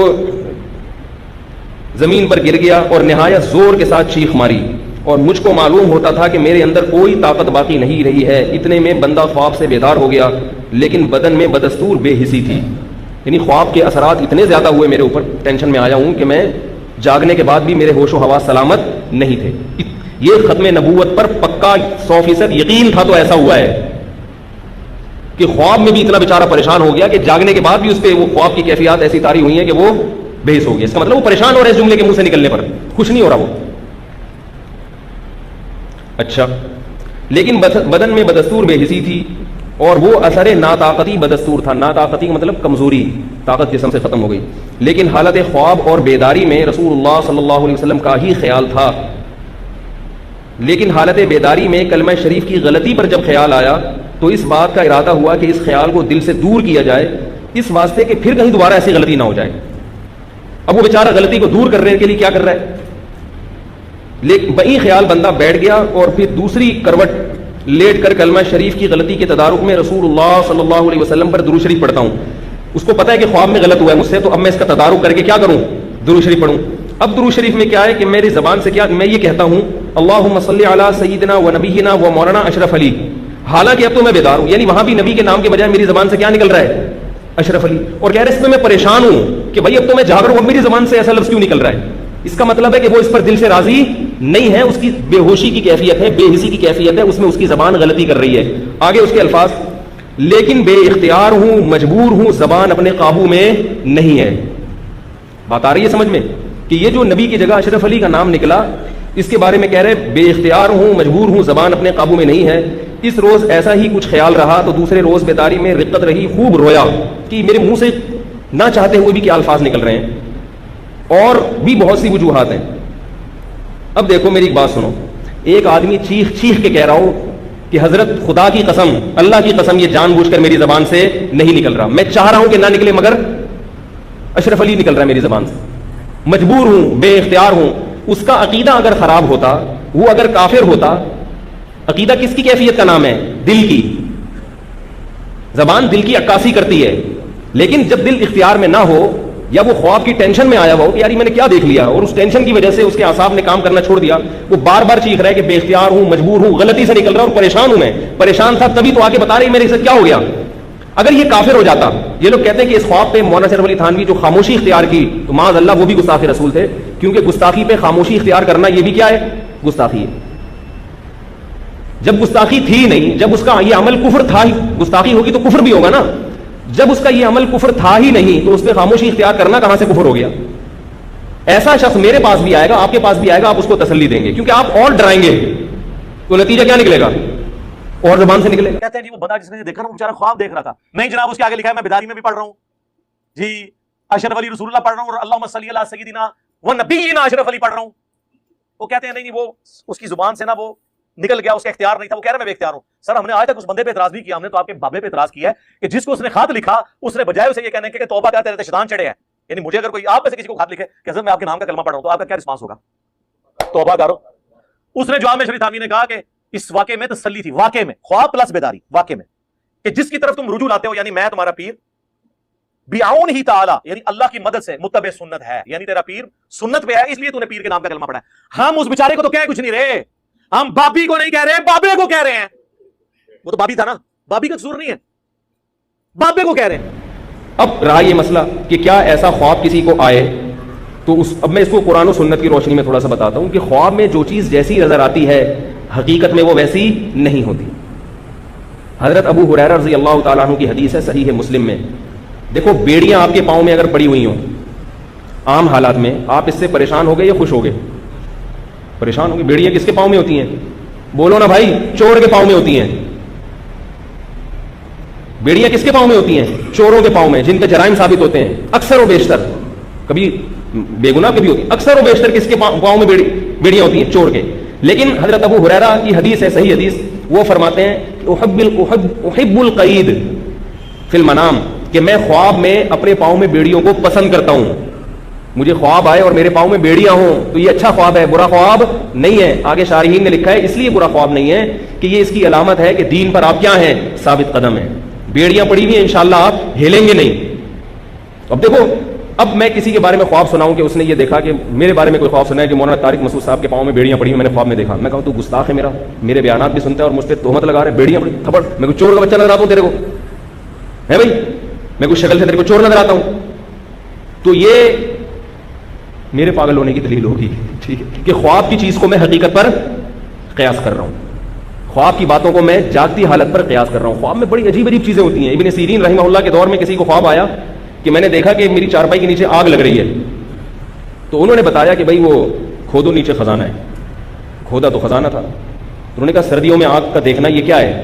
زمین پر گر گیا اور نہایت زور کے ساتھ چیخ ماری, اور مجھ کو معلوم ہوتا تھا کہ میرے اندر کوئی طاقت باقی نہیں رہی ہے. اتنے میں بندہ خواب سے بیدار ہو گیا, لیکن بدن میں بدستور بے حسی تھی. یعنی خواب کے اثرات اتنے زیادہ ہوئے میرے اوپر, ٹینشن میں آیا ہوں کہ میں جاگنے کے بعد بھی میرے ہوش و حواس سلامت نہیں تھے. یہ ختم نبوت پر پکا 100% یقین تھا, تو ایسا ہوا ہے کہ خواب میں بھی اتنا بیچارہ پریشان ہو گیا کہ جاگنے کے بعد بھی اس پہ وہ خواب کی کیفیات ایسی طاری ہوئی ہیں کہ وہ بے حس ہو گیا. اس کا مطلب وہ پریشان ہو رہا ہے اس جملے کے منہ سے نکلنے پر, خوش نہیں ہو رہا وہ. اچھا, لیکن بدن میں بدستور بے حسی تھی, اور وہ اثر ناطاقتی بدستور تھا. ناطاقتی کا مطلب کمزوری, طاقت جسم سے ختم ہو گئی. لیکن حالت خواب اور بیداری میں رسول اللہ صلی اللہ علیہ وسلم کا ہی خیال تھا. لیکن حالت بیداری میں کلمہ شریف کی غلطی پر جب خیال آیا تو اس بات کا ارادہ ہوا کہ اس خیال کو دل سے دور کیا جائے, اس واسطے کہ پھر کہیں دوبارہ ایسی غلطی نہ ہو جائے. اب وہ بیچارہ غلطی کو دور کرنے کے لیے کیا کر رہا ہے, لیکن وہی خیال بندہ بیٹھ گیا, اور پھر دوسری کروٹ لیٹ کر کلمہ شریف کی غلطی کے تدارک میں رسول اللہ صلی اللہ علیہ وسلم پر درود شریف پڑھتا ہوں. اس کو پتا ہے کہ خواب میں غلط ہوا ہے مجھ سے, تو اب میں اس کا تدارک کر کے کیا کروں, درود شریف پڑھوں. اب درود شریف میں کیا ہے کہ میری زبان سے کیا میں یہ کہتا ہوں, اللہم صلی علی سیدنا و نبینا و مولانا اشرف علی. حالانکہ اب تو میں بیدار ہوں, یعنی وہاں بھی نبی کے نام کے بجائے میری زبان سے کیا نکل رہا ہے, اشرف علی. اور کہہ رہے اس میں پریشان ہوں کہ بھائی اب تو میں جاگ رہا ہوں, اب میری زبان سے ایسا لفظ کیوں نکل رہا ہے. اس کا مطلب ہے کہ وہ اس پر دل سے راضی نہیں ہے, اس کی بے ہوشی کی کیفیت ہے, بے حسی کی کیفیت ہے, اس میں اس کی زبان غلطی کر رہی ہے. آگے اس کے الفاظ, لیکن بے اختیار ہوں, مجبور ہوں, زبان اپنے قابو میں نہیں ہے. بات آ رہی ہے سمجھ میں کہ یہ جو نبی کی جگہ اشرف علی کا نام نکلا, اس کے بارے میں کہہ رہے بے اختیار ہوں, مجبور ہوں, زبان اپنے قابو میں نہیں ہے. اس روز ایسا ہی کچھ خیال رہا تو دوسرے روز بیداری میں رقت رہی, خوب رویا کہ میرے منہ سے نہ چاہتے ہوئے بھی کیا الفاظ نکل رہے ہیں, اور بھی بہت سی وجوہات ہیں. اب دیکھو میری ایک بات سنو, ایک آدمی چیخ چیخ کے کہہ رہا ہو کہ حضرت خدا کی قسم, اللہ کی قسم, یہ جان بوجھ کر میری زبان سے نہیں نکل رہا, میں چاہ رہا ہوں کہ نہ نکلے مگر اشرف علی نکل رہا ہے میری زبان سے, مجبور ہوں, بے اختیار ہوں. اس کا عقیدہ اگر خراب ہوتا, وہ اگر کافر ہوتا, عقیدہ کس کی کیفیت کا نام ہے, دل کی. زبان دل کی عکاسی کرتی ہے, لیکن جب دل اختیار میں نہ ہو, یا وہ خواب کی ٹینشن میں آیا ہوا ہو کہ یار میں نے کیا دیکھ لیا, اور اس ٹینشن کی وجہ سے اس کے اعصاب نے کام کرنا چھوڑ دیا, وہ بار بار چیخ رہا ہے کہ بے اختیار ہوں, مجبور ہوں, غلطی سے نکل رہا اور پریشان ہوں. میں پریشان تھا تبھی تو آ کے بتا رہی میرے ساتھ کیا ہو گیا. اگر یہ کافر ہو جاتا, یہ لوگ کہتے ہیں کہ اس خواب پہ مولانا اشرف علی تھانوی جو خاموشی اختیار کی, تو معاذ اللہ وہ بھی گستاخ رسول تھے, کیونکہ گستاخی پہ خاموشی اختیار کرنا یہ بھی کیا ہے, گستاخی ہے. جب گستاخی تھی نہیں, جب اس کا یہ عمل کفر تھا ہی, گستاخی ہوگی تو کفر بھی ہوگا نا, جب اس کا یہ عمل کفر تھا ہی نہیں تو اس پہ خاموشی اختیار کرنا کہاں سے کفر ہو گیا. ایسا شخص میرے پاس بھی آئے گا, آپ کے پاس بھی آئے گا, آپ اس کو تسلی دیں گے, کیونکہ آپ اور ڈرائیں گے تو نتیجہ کیا نکلے گا, اور زبان سے نکلے. کہتے ہیں جی وہ بندہ جس نے دیکھا نا, وہ بیچارہ خواب دیکھ رہا تھا. نہیں جناب, اس کے آگے لکھا ہے میں بیداری میں بھی پڑھ رہا ہوں جی, اشرف علی رسول اللہ پڑھ رہا ہوں, اور اللہم صلی علی سیدنا و نبینا اشرف علی پڑھ رہا ہوں. وہ کہتے ہیں نہیں وہ اس کی زبان سے نا وہ نکل گیا, اس کا اختیار نہیں تھا, وہ کہہ رہا میں بے اختیار ہوں. سر ہم نے آج تک اس بندے پہ اعتراض بھی کیا, ہم نے تو آپ کے بابے پہ اعتراض کیا ہے کہ جس کو اس نے خط لکھا اس نے بجائے اسے یہ کہنے کہ توبہ کر, تیرے تے شیطان چڑھے ہیں. یعنی مجھے اگر کوئی آپ میں سے کسی کو خط لکھے کہ حضرت میں آپ کے نام کا کلمہ پڑھ رہا ہوں, تو آپ کا کیا رسپانس ہوگا؟ توبہ کرو. اس نے جواب میں شریف تھانوی نے کہا کہ اس واقعے میں تسلی تھی, واقعے میں خواب پلس بیداری, واقعے میں کہ جس کی طرف تم رجوع لاتے ہو, یعنی میں تمہارا پیر بیعون ہی تعالی, یعنی اللہ کی مدد سے متبع سنت ہے, یعنی تیرا پیر سنت پہ ہے, اس لیے تو نے پیر کے نام کا کلمہ پڑھا ہے. ہم اس بیچارے کو تو کہہ کچھ نہیں رہے, ہم بابی کو نہیں کہہ رہے, بابے کو کہہ رہے ہیں. وہ تو بابی تھا نا, بابی کا قصور نہیں ہے, بابے کو کہہ رہے ہیں. اب رہا یہ مسئلہ کہ کیا ایسا خواب کسی کو آئے, تو اب میں اس کو قرآن و سنت کی روشنی میں تھوڑا سا بتاتا ہوں کہ خواب میں جو چیز جیسی نظر آتی ہے حقیقت میں وہ ویسی نہیں ہوتی. حضرت ابو ہریرہ رضی اللہ تعالیٰ عنہ کی حدیث ہے صحیح مسلم میں. دیکھو بیڑیاں آپ کے پاؤں میں اگر پڑی ہوئی ہوں عام حالات میں, آپ اس سے پریشان ہو گئے یا خوش ہو گئے؟ پریشان ہو گئے. بیڑیاں کس کے پاؤں میں ہوتی ہیں؟ بولو نا بھائی, چور کے پاؤں میں ہوتی ہیں. بیڑیاں کس کے پاؤں میں ہوتی ہیں؟ چوروں کے پاؤں میں, جن کے جرائم ثابت ہوتے ہیں. اکثر و بیشتر, کبھی بے گناہ کبھی ہوتی, اکثر و بیشتر کس کے پاؤں میں بیڑیاں ہوتی ہیں؟ چور کے. لیکن حضرت ابو ہریرہ کی حدیث ہے صحیح حدیث, وہ فرماتے ہیں احب القید فی المنام, کہ میں خواب میں اپنے پاؤں میں بیڑیوں کو پسند کرتا ہوں. مجھے خواب آئے اور میرے پاؤں میں بیڑیاں ہوں تو یہ اچھا خواب ہے, برا خواب نہیں ہے. آگے شارحین نے لکھا ہے اس لیے برا خواب نہیں ہے کہ یہ اس کی علامت ہے کہ دین پر آپ کیا ہیں؟ ثابت قدم ہیں. بیڑیاں پڑی ہوئی ہیں, انشاءاللہ آپ ہلیں گے نہیں. اب دیکھو, اب میں کسی کے بارے میں خواب سناؤں کہ اس نے یہ دیکھا, کہ میرے بارے میں کوئی خواب سنا ہے کہ مولانا طارق مسعود صاحب کے پاؤں میں بیڑیاں پڑی ہیں, میں نے خواب میں دیکھا. میں کہوں تو گستاخ ہے, میرے بیانات بھی سنتا ہے اور مجھ پہ تہمت لگا رہے, بیڑیاں پڑی, تھپڑ, میں کوئی چور کا بچہ نظر آتا ہوں تیرے کو ہے بھائی, میں کوئی شکل سے تیرے کو چور نظر آتا ہوں, تو یہ میرے پاگل ہونے کی دلیل ہوگی, ٹھیک ہے, کہ خواب کی چیز کو میں حقیقت پر قیاس کر رہا ہوں, خواب کی باتوں کو میں جاگتی حالت پر قیاس کر رہا ہوں. خواب میں بڑی عجیب عجیب چیزیں ہوتی ہیں. ابن سیرین رحمہ اللہ کے دور میں کسی کو خواب آیا کہ میں نے دیکھا کہ میری چارپائی کے نیچے آگ لگ رہی ہے, تو انہوں نے بتایا کہ بھائی وہ کھودو نیچے خزانہ ہے. کھودا تو خزانہ تھا. انہوں نے کہا سردیوں میں آگ کا دیکھنا یہ کیا ہے؟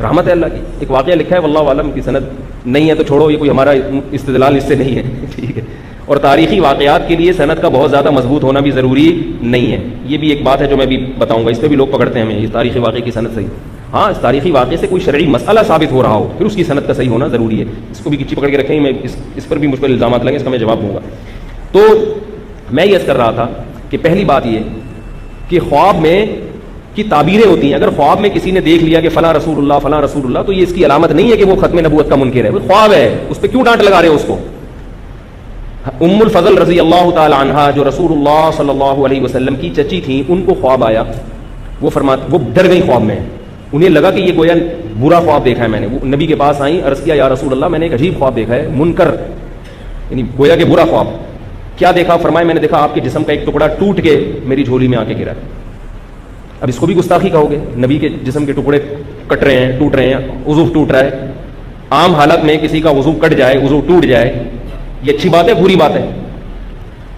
رحمت ہے اللہ کی. ایک واقعہ لکھا ہے, واللہ عالم کی سند نہیں ہے تو چھوڑو, یہ کوئی ہمارا استدلال اس سے نہیں ہے, ٹھیک ہے. اور تاریخی واقعات کے لیے سند کا بہت زیادہ مضبوط ہونا بھی ضروری نہیں ہے. یہ بھی ایک بات ہے جو میں بھی بتاؤں گا, اس پہ بھی لوگ پکڑتے ہیں ہمیں, اس تاریخی واقعے کی سند صحیح. ہاں, اس تاریخی واقعے سے کوئی شرعی مسئلہ ثابت ہو رہا ہو پھر اس کی سند کا صحیح ہونا ضروری ہے. اس کو بھی کچی پکڑ کے رکھیں, میں اس پر بھی مجھ پر الزامات لگیں, اس کا میں جواب دوں گا. تو میں یہ کر رہا تھا کہ پہلی بات یہ کہ خواب میں کی تعبیریں ہوتی ہیں. اگر خواب میں کسی نے دیکھ لیا کہ فلاں رسول اللہ, تو یہ اس کی علامت نہیں ہے کہ وہ ختم نبوت کا منکر ہے. وہ خواب ہے, اس پہ کیوں ڈانٹ لگا رہے ہو اس کو؟ ام الفضل رضی اللہ تعالی عنہا جو رسول اللہ صلی اللہ علیہ وسلم کی چچی تھیں, ان کو خواب آیا, وہ ڈر گئی خواب میں. انہیں لگا کہ یہ گویا برا خواب دیکھا ہے میں نے. وہ نبی کے پاس آئیں, عرض کیا یا رسول اللہ میں نے ایک عجیب خواب دیکھا ہے, منکر, یعنی گویا کہ برا خواب. کیا دیکھا؟ فرمایا میں نے دیکھا آپ کے جسم کا ایک ٹکڑا ٹوٹ کے میری جھولی میں آ کے گرا. اب اس کو بھی گستاخی کہو گے, نبی کے جسم کے ٹکڑے کٹ رہے ہیں, ٹوٹ رہے ہیں, وضو ٹوٹ رہا ہے. عام حالت میں کسی کا وضو کٹ جائے, وضو ٹوٹ جائے, یہ اچھی بات ہے بری بات ہے؟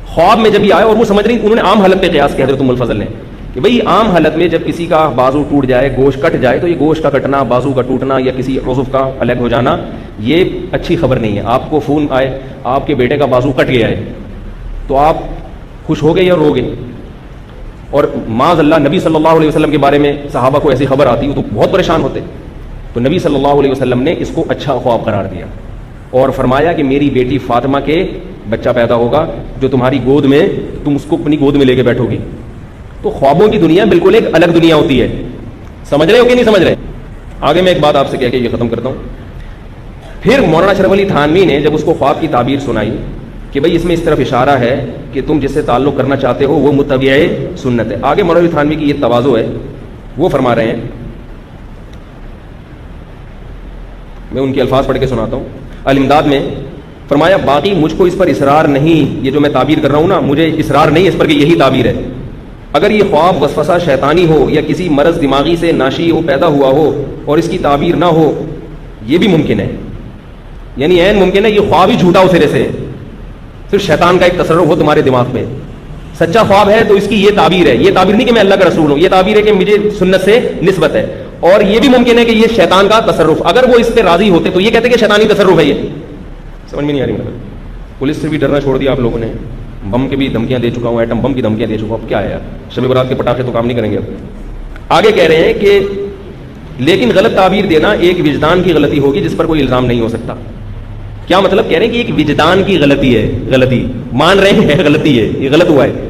خواب میں جب یہ آئے, اور وہ سمجھ رہی, انہوں نے عام حالت پہ قیاس کیا حضرت ام الفضل نے کہ بھئی عام حالت میں جب کسی کا بازو ٹوٹ جائے, گوشت کٹ جائے, تو یہ گوشت کا کٹنا, بازو کا ٹوٹنا یا کسی عضو کا الگ ہو جانا یہ اچھی خبر نہیں ہے. آپ کو فون آئے آپ کے بیٹے کا بازو کٹ گیا ہے تو آپ خوش ہو گئے یا رو گئے؟ اور معاذ اللہ نبی صلی اللہ علیہ وسلم کے بارے میں صحابہ کو ایسی خبر آتی تو بہت پریشان ہوتے. تو نبی صلی اللہ علیہ وسلم نے اس کو اچھا خواب قرار دیا اور فرمایا کہ میری بیٹی فاطمہ کے بچہ پیدا ہوگا جو تمہاری گود میں, تم اس کو اپنی گود میں لے کے بیٹھو گی. تو خوابوں کی دنیا بالکل ایک الگ دنیا ہوتی ہے. سمجھ رہے ہو کہ نہیں سمجھ رہے؟ آگے میں ایک بات آپ سے کہہ کے یہ ختم کرتا ہوں. پھر مولانا اشرف علی تھانوی نے جب اس کو خواب کی تعبیر سنائی کہ بھئی اس میں اس طرف اشارہ ہے کہ تم جس سے تعلق کرنا چاہتے ہو وہ متبع سنت ہے. آگے مولانا علی تھانوی کی یہ تواضع ہے, وہ فرما رہے ہیں, میں ان کے الفاظ پڑھ کے سناتا ہوں. الامداد میں فرمایا باقی مجھ کو اس پر اصرار نہیں, یہ جو میں تعبیر کر رہا ہوں نا مجھے اصرار نہیں اس پر کہ یہی تعبیر ہے. اگر یہ خواب وسوسہ شیطانی ہو یا کسی مرض دماغی سے ناشی ہو پیدا ہوا ہو اور اس کی تعبیر نہ ہو, یہ بھی ممکن ہے. یعنی عین ممکن ہے یہ خواب ہی جھوٹا ہو سرے سے, صرف شیطان کا ایک تصرف ہو تمہارے دماغ میں. سچا خواب ہے تو اس کی یہ تعبیر ہے, یہ تعبیر نہیں کہ میں اللہ کا رسول ہوں, یہ تعبیر ہے کہ مجھے سنت سے نسبت ہے. اور یہ بھی ممکن ہے کہ یہ شیطان کا تصرف, اگر وہ اس پہ راضی ہوتے تو یہ کہتے کہ شیطانی تصرف ہے. یہ سمجھ میں نہیں آ رہی مطلب. پولیس سے بھی ڈرنا چھوڑ دیا آپ لوگوں نے, بم کے بھی دھمکیاں دے چکا ہوں, ایٹم بم کی دھمکیاں دے چکا ہوں. اب کیا ہے یار, شب برات کے پٹاخے تو کام نہیں کریں گے اب. آگے کہہ رہے ہیں کہ لیکن غلط تعبیر دینا ایک وجدان کی غلطی ہوگی جس پر کوئی الزام نہیں ہو سکتا. کیا مطلب؟ کہہ رہے ہیں کہ ایک وجدان کی غلطی ہے, غلطی مان رہے ہیں غلطی ہے, یہ غلط ہوا ہے.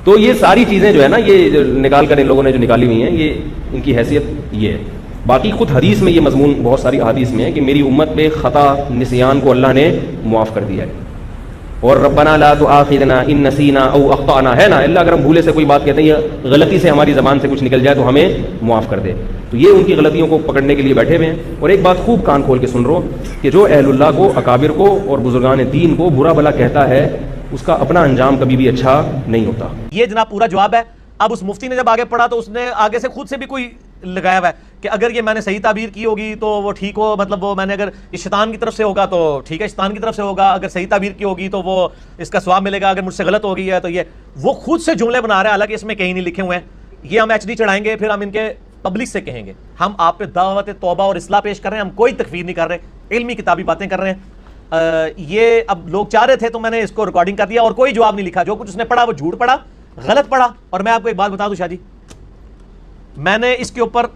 تو یہ ساری چیزیں جو ہے نا, یہ نکال کر ان لوگوں نے جو نکالی ہوئی ہیں, یہ ان کی حیثیت یہ ہے. باقی خود حدیث میں یہ مضمون بہت ساری احادیث میں ہے کہ میری امت پہ خطا نسیان کو اللہ نے معاف کر دیا ہے. اور ربنا لا تؤاخذنا ان نسینا او اخطانا, ہے نا, اللہ اگر ہم بھولے سے کوئی بات کہتے ہیں یا غلطی سے ہماری زبان سے کچھ نکل جائے تو ہمیں معاف کر دے. تو یہ ان کی غلطیوں کو پکڑنے کے لیے بیٹھے ہوئے ہیں. اور ایک بات خوب کان کھول کے سن رہو کہ جو اہل اللہ کو, اکابر کو اور بزرگان دین کو برا بھلا کہتا ہے, اس کا اپنا انجام کبھی بھی اچھا نہیں ہوتا. یہ جناب پورا جواب ہے. اب اس مفتی نے جب آگے پڑھا تو اس نے آگے سے خود سے بھی کوئی لگایا ہوا ہے کہ اگر یہ میں نے صحیح تعبیر کی ہوگی تو وہ ٹھیک ہو, مطلب وہ میں نے اگر اس شیطان کی طرف سے ہوگا تو ٹھیک ہے, شیطان کی طرف سے ہوگا, اگر صحیح تعبیر کی ہوگی تو وہ اس کا ثواب ملے گا, اگر مجھ سے غلط ہو گئی ہے تو یہ, وہ خود سے جملے بنا رہے ہیں, حالانکہ اس میں کہیں نہیں لکھے ہوئے ہیں. یہ ہم ایچ ڈی چڑھائیں گے, پھر ہم ان کے پبلک سے کہیں گے. ہم آپ پہ دعوت توبہ اور اصلاح پیش کر رہے ہیں, ہم کوئی تکفیر نہیں کر رہے, علمی کتابی باتیں کر رہے ہیں. یہ اب لوگ چاہ رہے تھے تو میں نے اس کو ریکارڈنگ کر دیا اور کوئی جواب نہیں لکھا. جو کچھ اس نے پڑھا وہ جھوٹ پڑھا, غلط پڑھا. اور میں آپ کو ایک بات بتا دوں شاہ جی, میں نے اس کے اوپر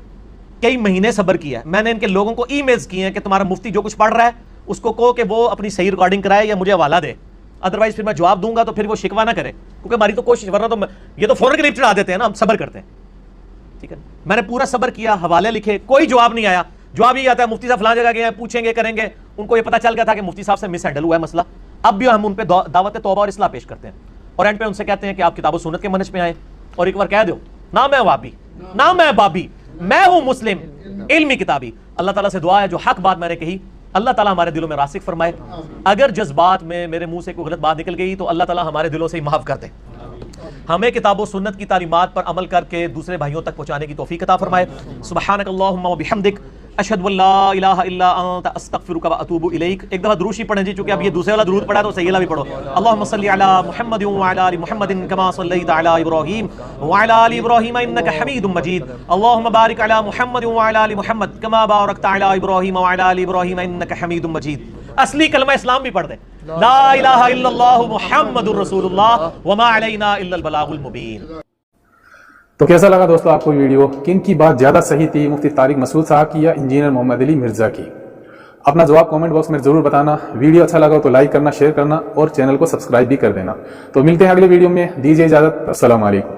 کئی مہینے صبر کیا ہے. میں نے ان کے لوگوں کو ای میلز کیے ہیں کہ تمہارا مفتی جو کچھ پڑھ رہا ہے اس کو کہو کہ وہ اپنی صحیح ریکارڈنگ کرائے یا مجھے حوالہ دے, ادروائز پھر میں جواب دوں گا تو پھر وہ شکوہ نہ کرے, کیونکہ ہماری تو کوشش, ورنہ تو یہ تو فوراً کلپ چڑھا دیتے ہیں نا, ہم صبر کرتے ہیں. ٹھیک ہے, میں نے پورا صبر کیا, حوالے لکھے, کوئی جواب نہیں آیا. جواب یہ آتا ہے مفتی صاحب فلاں جگہ گئے ہیں, پوچھیں گے, کریں گے. ان کو یہ پتہ چل گیا تھا کہ مفتی صاحب سے مس ہینڈل ہوا ہے مسئلہ. اب بھی ہم ان پہ دعوت توبہ اور اصلاح پیش کرتے ہیں, اور اینڈ پہ ان سے کہتے ہیں کہ آپ کتاب و سنت کے منہج پہ آئیں. اور ایک بار کہہ دو, نہ میں وابی نہ میں بابی, میں ہوں مسلم علمی کتابی. اللہ تعالیٰ سے دعا ہے جو حق بات میں نے کہی اللہ تعالیٰ ہمارے دلوں میں راسخ فرمائے. اگر جذبات میں میرے منہ سے کوئی غلط بات نکل گئی تو اللہ تعالیٰ ہمارے دلوں سے ہی معاف کر دے. ہمیں کتاب و سنت کی تعلیمات پر عمل کر کے دوسرے بھائیوں تک پہنچانے کی توفیق عطا فرمائے. سبحانک اللہم و بحمدک, اشہد ان لا الہ الا انت استغفرک و اتوب الیک. ایک دفعہ دروشی پڑھیں جی, چونکہ اب یہ دوسرے والا درود پڑھا تو صحیح والا بھی پڑھو. اللہم صلی علی محمد وعلی آل محمد کما صلیت علی ابراہیم وعلی آل ابراہیم انک حمید مجید. اللہم بارک علی محمد وعلی آل محمد کما بارکت علی ابراہیم وعلی آل ابراہیم انک حمید مجید. اصلی کلمہ اسلام بھی پڑھ دیں, لا الہ الا اللہ محمد الرسول اللہ وما علینا الا البلاغ المبین. تو کیسا لگا دوستو آپ کو ویڈیو؟ کن کی بات زیادہ صحیح تھی, مفتی طارق مسعود صاحب کی یا انجینئر محمد علی مرزا کی؟ اپنا جواب کامنٹ باکس میں ضرور بتانا. ویڈیو اچھا لگا تو لائک کرنا, شیئر کرنا اور چینل کو سبسکرائب بھی کر دینا. تو ملتے ہیں اگلے ویڈیو میں, دیجیے اجازت, السلام علیکم.